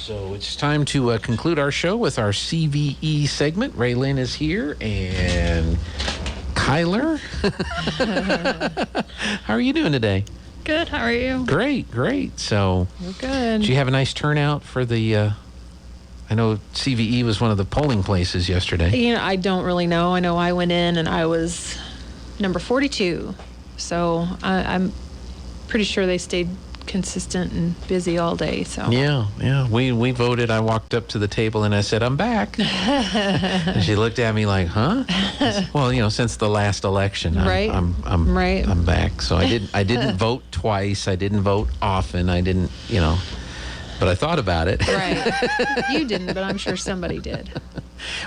So it's time to conclude our show with our CVE segment. Raelynn is here, and Kyler. How are you doing today? Good. How are you? Great. So we're good. Did you have a nice turnout for the? I know CVE was one of the polling places yesterday. I don't really know. I know I went in and I was number 42, so I'm pretty sure they stayed consistent and busy all day. So yeah, we voted. I walked up to the table and I said, "I'm back." And she looked at me like, "Huh?" I said, well, since the last election, I'm back. So I didn't vote twice. I didn't vote often. I didn't, but I thought about it. Right. You didn't, but I'm sure somebody did.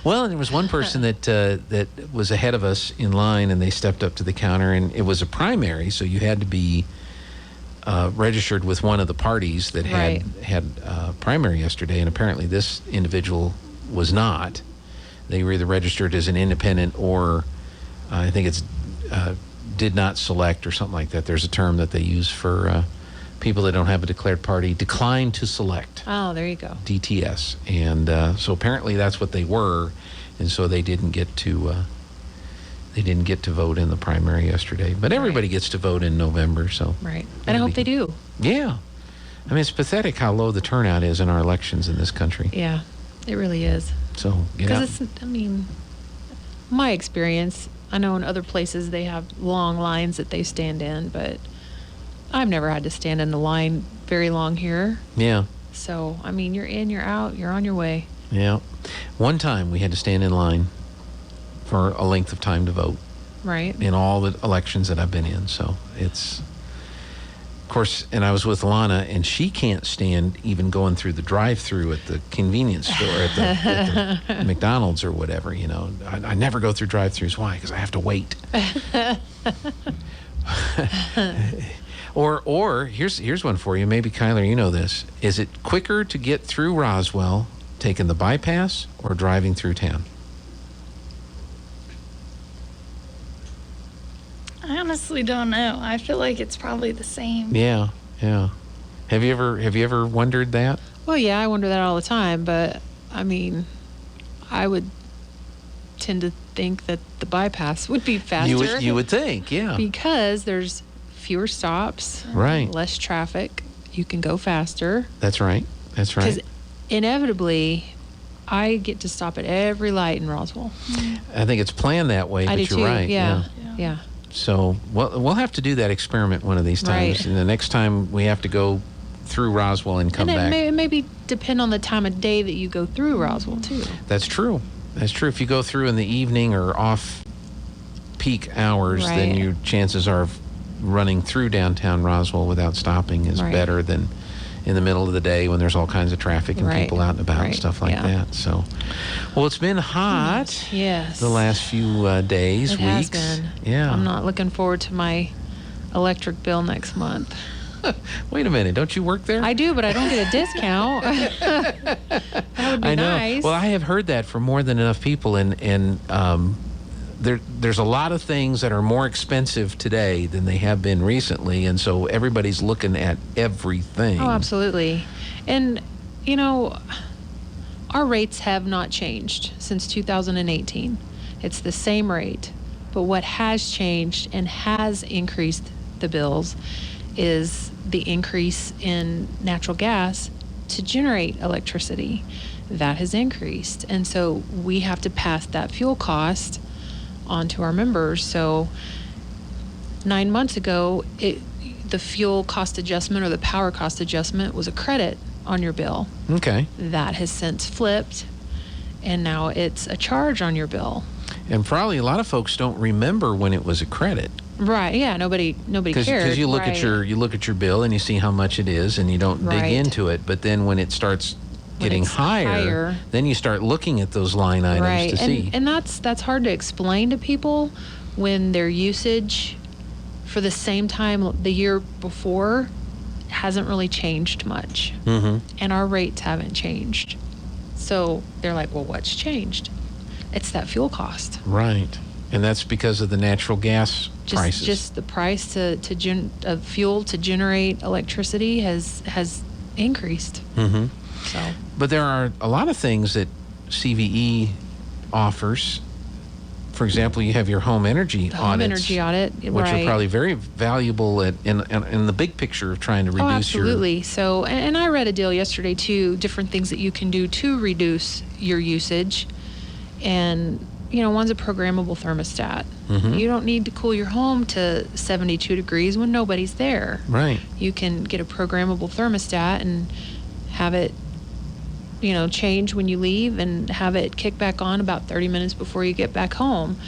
Well, and there was one person that was ahead of us in line, and they stepped up to the counter, and it was a primary, so you had to be registered with one of the parties that had primary yesterday, and apparently this individual was not. They were either registered as an independent or I think it's did not select or something like that. There's a term that they use for people that don't have a declared party, decline to select. Oh, there you go. DTS. And so apparently that's what they were, and so they didn't get to vote in the primary yesterday. But everybody gets to vote in November, so. Right. And I hope they do. Yeah. I mean, it's pathetic how low the turnout is in our elections in this country. Yeah, it really is. So, because my experience, I know in other places they have long lines that they stand in, but I've never had to stand in the line very long here. Yeah. So, you're in, you're out, you're on your way. Yeah. One time we had to stand in line for a length of time to vote. Right. In all the elections that I've been in. So it's, of course, and I was with Lana, and she can't stand even going through the drive-through at the convenience store, at the McDonald's or whatever, I never go through drive-throughs. Why? Because I have to wait. Or here's one for you. Maybe, Kyler, you know this. Is it quicker to get through Roswell taking the bypass or driving through town? I honestly don't know. I feel like it's probably the same. Yeah. Have you ever wondered that? Well, yeah, I wonder that all the time, but I would tend to think that the bypass would be faster. You would think, yeah. Because there's fewer stops, right? Less traffic. You can go faster. That's right. Because inevitably, I get to stop at every light in Roswell. I think it's planned that way, but you're right. Yeah. So we'll have to do that experiment one of these times. Right. And the next time we have to go through Roswell and come back. And it may depend on the time of day that you go through Roswell, too. That's true. If you go through in the evening or off-peak hours, then your chances are of running through downtown Roswell without stopping is better than in the middle of the day when there's all kinds of traffic and people out and about and stuff like that. So, well, it's been hot. Yes. The last few days, weeks. Has been. Yeah. I'm not looking forward to my electric bill next month. Wait a minute. Don't you work there? I do, but I don't get a discount. That would be nice. Well, I have heard that from more than enough people, and there's a lot of things that are more expensive today than they have been recently, and so everybody's looking at everything. Oh, absolutely. And, our rates have not changed since 2018. It's the same rate. But what has changed and has increased the bills is the increase in natural gas to generate electricity. That has increased. And so we have to pass that fuel cost onto our members. So 9 months ago, the fuel cost adjustment or the power cost adjustment was a credit on your bill. Okay. That has since flipped, and now it's a charge on your bill. And probably a lot of folks don't remember when it was a credit. Right. Yeah. Nobody cared. Because you look at your bill and you see how much it is, and you don't dig into it. But then when it starts getting higher, then you start looking at those line items to see. And that's hard to explain to people when their usage for the same time the year before hasn't really changed much. Mm-hmm. And our rates haven't changed. So they're like, well, what's changed? It's that fuel cost. Right. And that's because of the natural gas prices. Just the price of fuel to generate electricity has increased. Mm-hmm. So, But there are a lot of things that CVE offers. For example, you have your home energy the audits, home energy audit, which right. are probably very valuable in the big picture of trying to reduce absolutely. So, and I read a deal yesterday too, different things that you can do to reduce your usage. And, one's a programmable thermostat. You don't need to cool your home to 72 degrees when nobody's there. Right. You can get a programmable thermostat and have it, change when you leave and have it kick back on about 30 minutes before you get back home.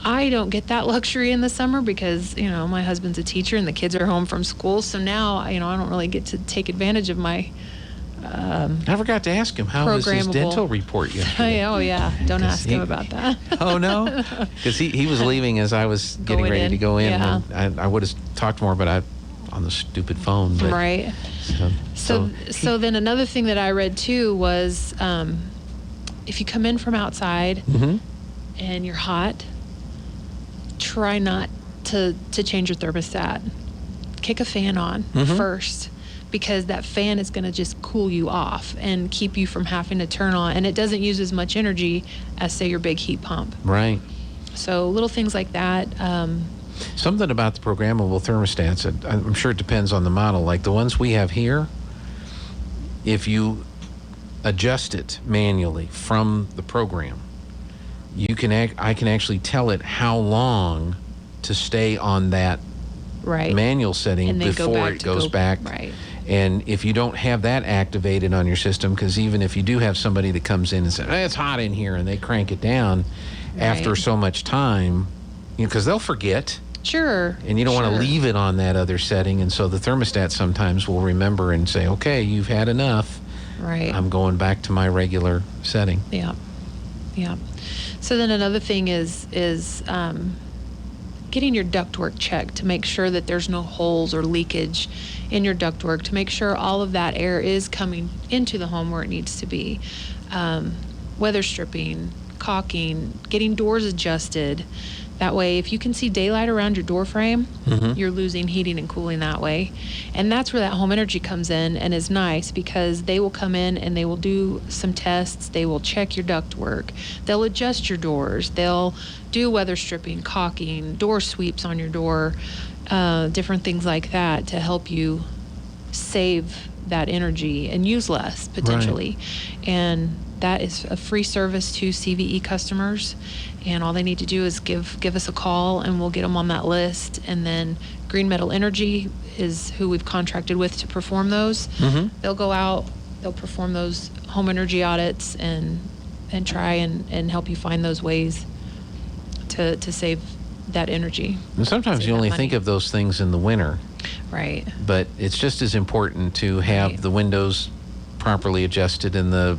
I don't get that luxury in the summer because, my husband's a teacher and the kids are home from school. So now, I don't really get to take advantage of my I forgot to ask him, how was his dental report yesterday? Oh, yeah. Don't ask him about that. Oh, no? Because he was leaving as I was getting Going ready in, to go in. yeah. And I would have talked more, but on the stupid phone. But, Right. So then another thing that I read too was if you come in from outside and you're hot, try not to change your thermostat. Kick a fan on first, because that fan is going to just cool you off and keep you from having to turn on. And it doesn't use as much energy as, say, your big heat pump. Right. So little things like that. Something about the programmable thermostats, I'm sure it depends on the model. Like the ones we have here, if you adjust it manually from the program, I can actually tell it how long to stay on that Right. manual setting And then before it goes back. Right. And if you don't have that activated on your system, because even if you do have somebody that comes in and says, hey, it's hot in here, and they crank it down after so much time, because they'll forget. Sure. And you don't want to sure. leave it on that other setting. And so the thermostat sometimes will remember and say, okay, you've had enough. Right. I'm going back to my regular setting. Yeah. Yeah. So then another thing is getting your ductwork checked to make sure that there's no holes or leakage in your ductwork, to make sure all of that air is coming into the home where it needs to be. Weather stripping, caulking, getting doors adjusted. That way, if you can see daylight around your door frame, you're losing heating and cooling that way. And that's where that home energy comes in and is nice, because they will come in and they will do some tests. They will check your ductwork. They'll adjust your doors. They'll do weather stripping, caulking, door sweeps on your door, different things like that to help you save that energy and use less potentially. Right. And that is a free service to CVE customers, and all they need to do is give us a call and we'll get them on that list. And then Green Metal Energy is who we've contracted with to perform those. They'll go out, they'll perform those home energy audits and try and help you find those ways to save that energy. And sometimes you only think of those things in the winter. Right. But it's just as important to have the windows properly adjusted and the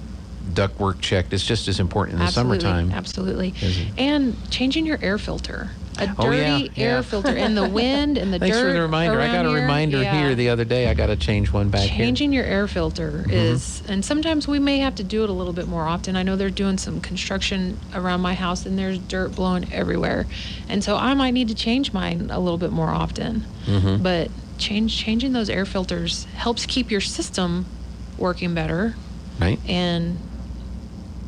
ductwork checked. It's just as important in the summertime. Absolutely. And changing your air filter. A dirty air filter in the wind and the dirt. Thanks for the reminder. I got a reminder here the other day. I got to change one back here. Changing your air filter is, and sometimes we may have to do it a little bit more often. I know they're doing some construction around my house and there's dirt blowing everywhere. And so I might need to change mine a little bit more often. But changing those air filters helps keep your system working better. Right. And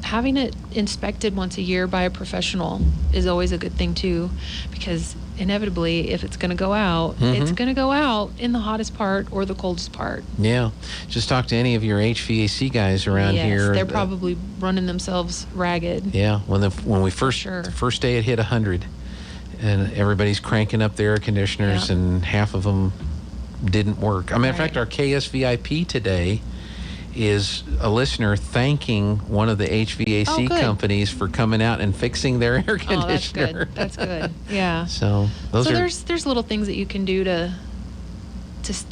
having it inspected once a year by a professional is always a good thing too, because inevitably, if it's going to go out, it's going to go out in the hottest part or the coldest part. Yeah. Just talk to any of your HVAC guys around here. They're probably running themselves ragged. Yeah. When we first, the first day it hit 100 and everybody's cranking up their air conditioners and half of them didn't work. I mean, in fact, our KSVIP today is a listener thanking one of the HVAC companies for coming out and fixing their air conditioner. Oh, that's good. Yeah. So there's little things that you can do to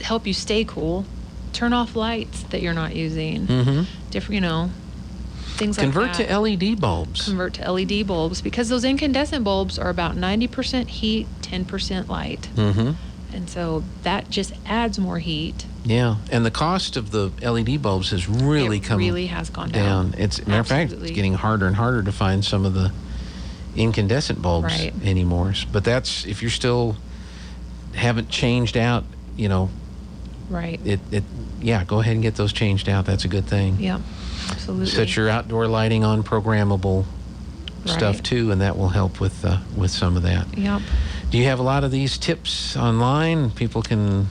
help you stay cool. Turn off lights that you're not using. Different, things like that. Convert to LED bulbs. Convert to LED bulbs, because those incandescent bulbs are about 90% heat, 10% light. And so that just adds more heat. Yeah, and the cost of the LED bulbs has really has gone down. It's matter of fact, it's getting harder and harder to find some of the incandescent bulbs anymore. But that's if you're still haven't changed out, Right. Yeah, go ahead and get those changed out. That's a good thing. Yeah, absolutely. Set your outdoor lighting on programmable stuff Right. too, and that will help with some of that. Yep. Do you have a lot of these tips online? People can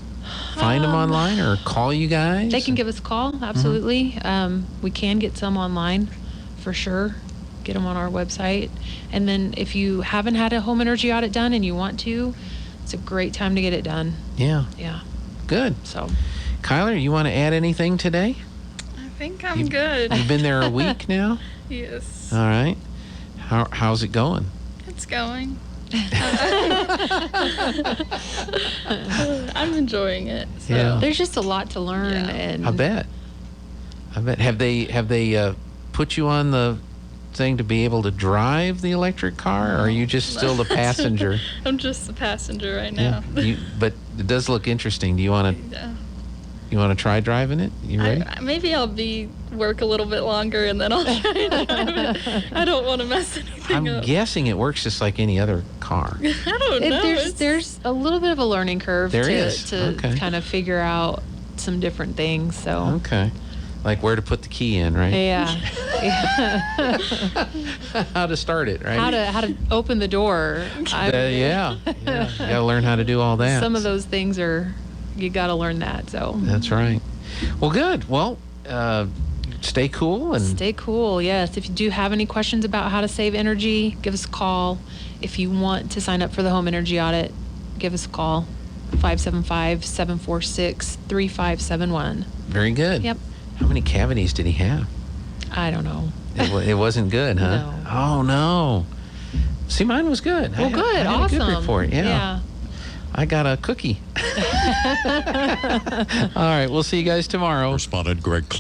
find them online or call you guys? They can give us a call, absolutely. We can get some online for sure. Get them on our website. And then if you haven't had a home energy audit done and you want to, it's a great time to get it done. Yeah. Yeah. Good. So, Kyler, you want to add anything today? I think I'm good. You've been there a week now? Yes. All right. How's it going? It's going. I'm enjoying it. So. Yeah. there's just a lot to learn. Yeah. And I bet. Have they put you on the thing to be able to drive the electric car, or are you just still the passenger? I'm just the passenger right now. But it does look interesting. Do you want Yeah. to try driving it? You ready? Maybe I'll work a little bit longer and then I'll try to drive it. I don't want to mess anything I'm up. guessing it works just like any other car. I don't know. there's a little bit of a learning curve There to is. Okay. kind of figure out some different things. So, Okay. Like where to put the key in, right? yeah. How to start it, right? how to open the door. Yeah. You gotta learn how to do all that. Some of those things you got to learn that. So That's right. Well, good. Well, stay cool and stay cool. Yes. If you do have any questions about how to save energy, give us a call. If you want to sign up for the home energy audit, give us a call. 575-746-3571. very good. Yep. How many cavities did he have? I don't know. It wasn't good, huh? No. Oh no. See, mine was good. Well, good. I had Awesome. a good report. Yeah. I got a cookie. All right. We'll see you guys tomorrow. Responded Greg